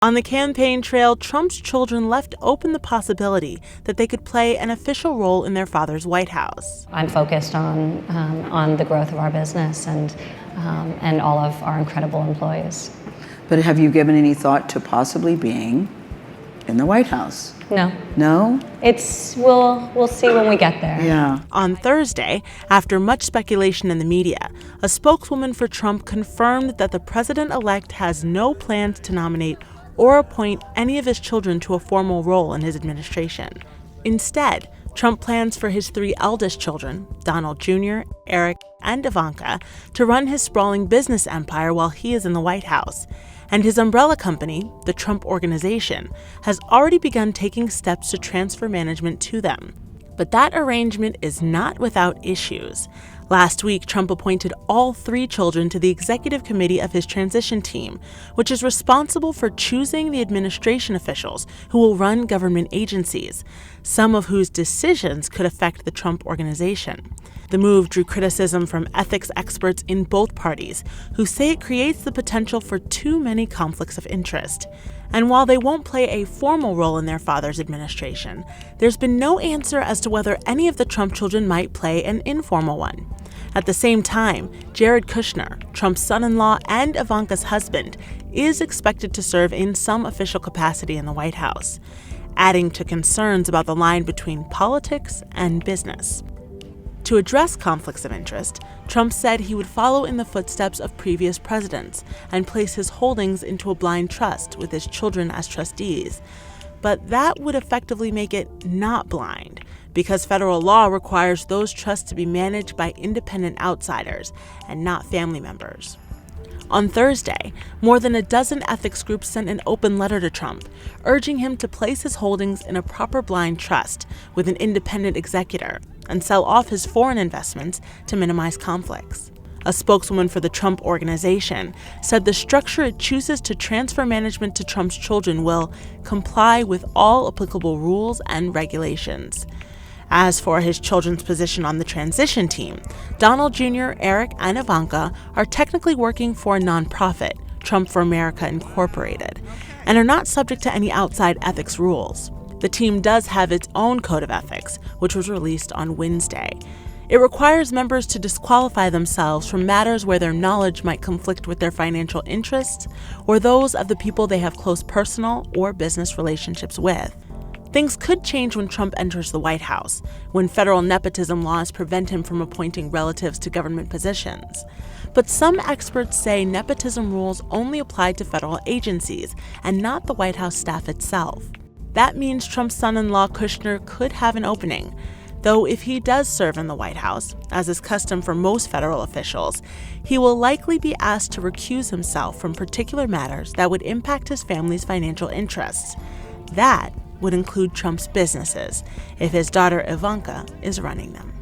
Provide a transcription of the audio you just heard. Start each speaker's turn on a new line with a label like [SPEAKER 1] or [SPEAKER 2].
[SPEAKER 1] On the campaign trail, Trump's children left open the possibility that they could play an official role in their father's White House.
[SPEAKER 2] I'm focused on the growth of our business and all of our incredible employees.
[SPEAKER 3] But have you given any thought to possibly being in the White House?
[SPEAKER 2] No.
[SPEAKER 3] No?
[SPEAKER 2] We'll see when we get there.
[SPEAKER 3] Yeah.
[SPEAKER 1] On Thursday, after much speculation in the media, a spokeswoman for Trump confirmed that the president-elect has no plans to nominate or appoint any of his children to a formal role in his administration. Instead, Trump plans for his 3 eldest children, Donald Jr., Eric, and Ivanka, to run his sprawling business empire while he is in the White House. And his umbrella company, the Trump Organization, has already begun taking steps to transfer management to them. But that arrangement is not without issues. Last week, Trump appointed all 3 children to the executive committee of his transition team, which is responsible for choosing the administration officials who will run government agencies, some of whose decisions could affect the Trump Organization. The move drew criticism from ethics experts in both parties, who say it creates the potential for too many conflicts of interest. And while they won't play a formal role in their father's administration, there's been no answer as to whether any of the Trump children might play an informal one. At the same time, Jared Kushner, Trump's son-in-law and Ivanka's husband, is expected to serve in some official capacity in the White House, adding to concerns about the line between politics and business. To address conflicts of interest, Trump said he would follow in the footsteps of previous presidents and place his holdings into a blind trust with his children as trustees. But that would effectively make it not blind, because federal law requires those trusts to be managed by independent outsiders and not family members. On Thursday, more than a dozen ethics groups sent an open letter to Trump, urging him to place his holdings in a proper blind trust with an independent executor and sell off his foreign investments to minimize conflicts. A spokeswoman for the Trump Organization said the structure it chooses to transfer management to Trump's children will comply with all applicable rules and regulations. As for his children's position on the transition team, Donald Jr., Eric, and Ivanka are technically working for a nonprofit, Trump for America Incorporated, and are not subject to any outside ethics rules. The team does have its own code of ethics, which was released on Wednesday. It requires members to disqualify themselves from matters where their knowledge might conflict with their financial interests or those of the people they have close personal or business relationships with. Things could change when Trump enters the White House, when federal nepotism laws prevent him from appointing relatives to government positions. But some experts say nepotism rules only apply to federal agencies and not the White House staff itself. That means Trump's son-in-law Kushner could have an opening, though if he does serve in the White House, as is custom for most federal officials, he will likely be asked to recuse himself from particular matters that would impact his family's financial interests. That would include Trump's businesses if his daughter Ivanka is running them.